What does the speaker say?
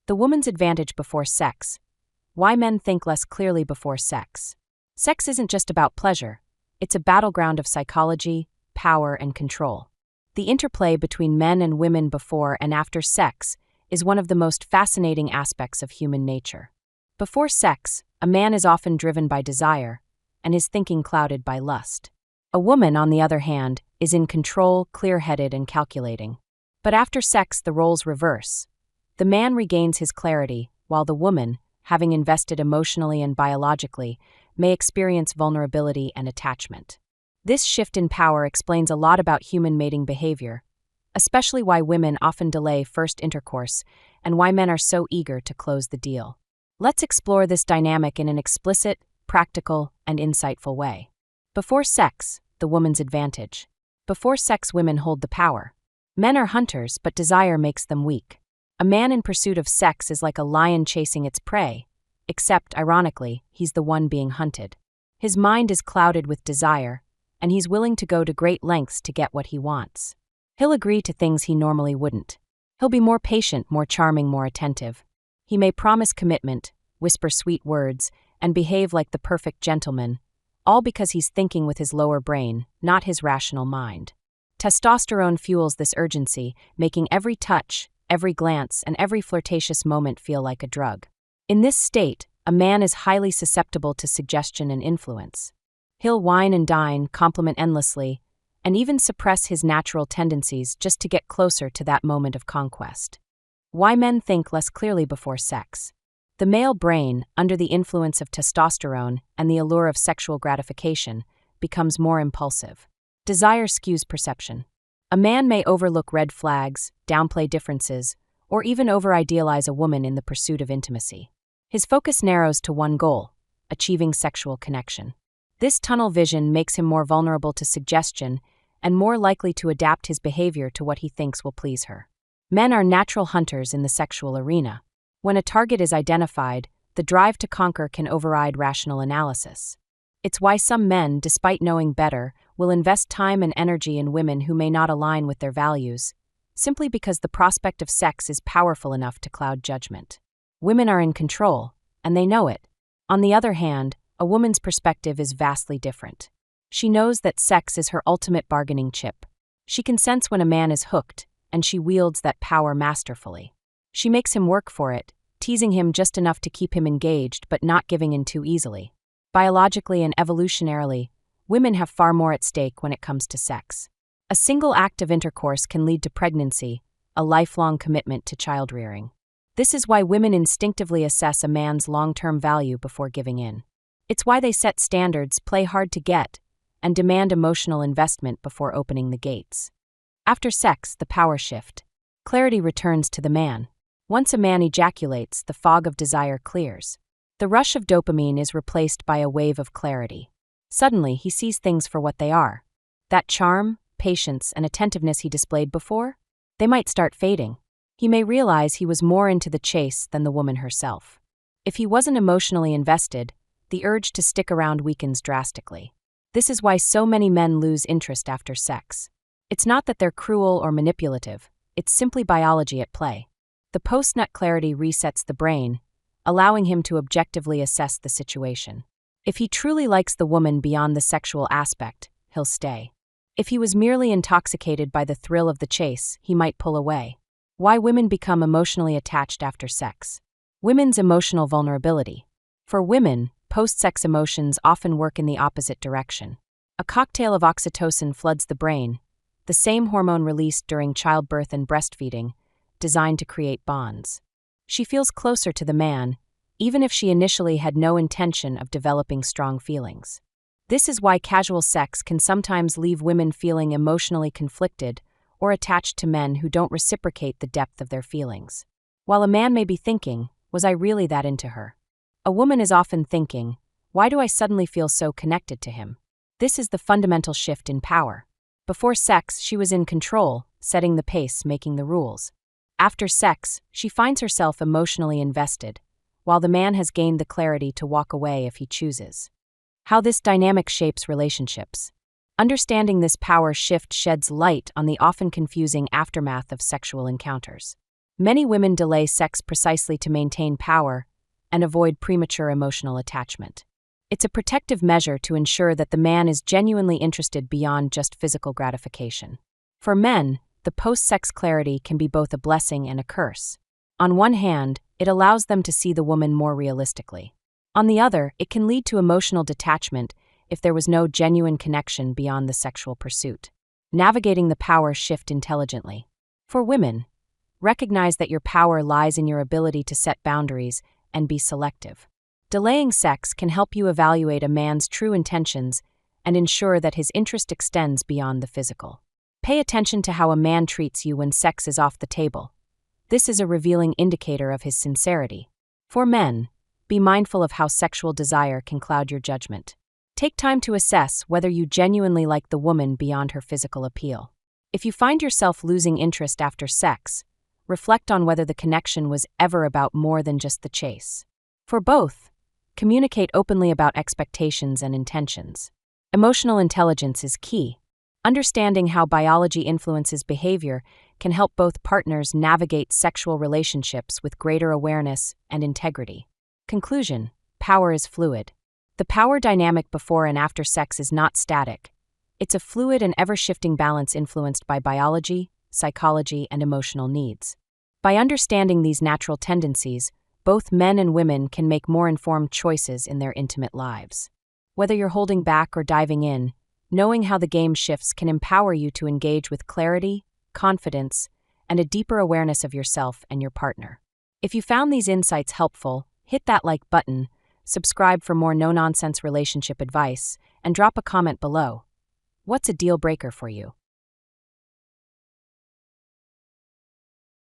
The woman's advantage before sex. Why men think less clearly before sex. Sex isn't just about pleasure. It's a battleground of psychology, power, and control. The interplay between men and women before and after sex is one of the most fascinating aspects of human nature. Before sex, a man is often driven by desire, and his thinking clouded by lust. A woman, on the other hand, is in control, clear-headed, and calculating. But after sex, the roles reverse. The man regains his clarity, while the woman, having invested emotionally and biologically, may experience vulnerability and attachment. This shift in power explains a lot about human mating behavior, especially why women often delay first intercourse and why men are so eager to close the deal. Let's explore this dynamic in an explicit, practical, and insightful way. Before sex, the woman's advantage. Before sex, women hold the power. Men are hunters, but desire makes them weak. A man in pursuit of sex is like a lion chasing its prey, except, ironically, he's the one being hunted. His mind is clouded with desire, and he's willing to go to great lengths to get what he wants. He'll agree to things he normally wouldn't. He'll be more patient, more charming, more attentive. He may promise commitment, whisper sweet words, and behave like the perfect gentleman, all because he's thinking with his lower brain, not his rational mind. Testosterone fuels this urgency, making every touch, every glance, and every flirtatious moment feel like a drug. In this state, a man is highly susceptible to suggestion and influence. He'll wine and dine, compliment endlessly, and even suppress his natural tendencies just to get closer to that moment of conquest. Why men think less clearly before sex. The male brain, under the influence of testosterone and the allure of sexual gratification, becomes more impulsive. Desire skews perception. A man may overlook red flags, downplay differences, or even over-idealize a woman in the pursuit of intimacy. His focus narrows to one goal: achieving sexual connection. This tunnel vision makes him more vulnerable to suggestion and more likely to adapt his behavior to what he thinks will please her. Men are natural hunters in the sexual arena. When a target is identified, the drive to conquer can override rational analysis. It's why some men, despite knowing better, will invest time and energy in women who may not align with their values, simply because the prospect of sex is powerful enough to cloud judgment. Women are in control, and they know it. On the other hand, a woman's perspective is vastly different. She knows that sex is her ultimate bargaining chip. She can sense when a man is hooked, and she wields that power masterfully. She makes him work for it, teasing him just enough to keep him engaged but not giving in too easily. Biologically and evolutionarily, women have far more at stake when it comes to sex. A single act of intercourse can lead to pregnancy, a lifelong commitment to child-rearing. This is why women instinctively assess a man's long-term value before giving in. It's why they set standards, play hard to get, and demand emotional investment before opening the gates. After sex, the power shift. Clarity returns to the man. Once a man ejaculates, the fog of desire clears. The rush of dopamine is replaced by a wave of clarity. Suddenly, he sees things for what they are. That charm, patience, and attentiveness he displayed before, they might start fading. He may realize he was more into the chase than the woman herself. If he wasn't emotionally invested, the urge to stick around weakens drastically. This is why so many men lose interest after sex. It's not that they're cruel or manipulative, it's simply biology at play. The post-nut clarity resets the brain, allowing him to objectively assess the situation. If he truly likes the woman beyond the sexual aspect, he'll stay. If he was merely intoxicated by the thrill of the chase, he might pull away. Why women become emotionally attached after sex. Women's emotional vulnerability. For women, post-sex emotions often work in the opposite direction. A cocktail of oxytocin floods the brain, the same hormone released during childbirth and breastfeeding, designed to create bonds. She feels closer to the man, even if she initially had no intention of developing strong feelings. This is why casual sex can sometimes leave women feeling emotionally conflicted or attached to men who don't reciprocate the depth of their feelings. While a man may be thinking, was I really that into her? A woman is often thinking, why do I suddenly feel so connected to him? This is the fundamental shift in power. Before sex, she was in control, setting the pace, making the rules. After sex, she finds herself emotionally invested, while the man has gained the clarity to walk away if he chooses. How this dynamic shapes relationships. Understanding this power shift sheds light on the often confusing aftermath of sexual encounters. Many women delay sex precisely to maintain power and avoid premature emotional attachment. It's a protective measure to ensure that the man is genuinely interested beyond just physical gratification. For men, the post-sex clarity can be both a blessing and a curse. On one hand, it allows them to see the woman more realistically. On the other, it can lead to emotional detachment if there was no genuine connection beyond the sexual pursuit. Navigating the power shift intelligently. For women, recognize that your power lies in your ability to set boundaries and be selective. Delaying sex can help you evaluate a man's true intentions and ensure that his interest extends beyond the physical. Pay attention to how a man treats you when sex is off the table. This is a revealing indicator of his sincerity. For men, be mindful of how sexual desire can cloud your judgment. Take time to assess whether you genuinely like the woman beyond her physical appeal. If you find yourself losing interest after sex, reflect on whether the connection was ever about more than just the chase. For both, communicate openly about expectations and intentions. Emotional intelligence is key. Understanding how biology influences behavior can help both partners navigate sexual relationships with greater awareness and integrity. Conclusion: power is fluid. The power dynamic before and after sex is not static. It's a fluid and ever-shifting balance influenced by biology, psychology, and emotional needs. By understanding these natural tendencies, both men and women can make more informed choices in their intimate lives. Whether you're holding back or diving in, knowing how the game shifts can empower you to engage with clarity, confidence, and a deeper awareness of yourself and your partner. If you found these insights helpful, hit that like button, subscribe for more no-nonsense relationship advice, and drop a comment below. What's a deal breaker for you?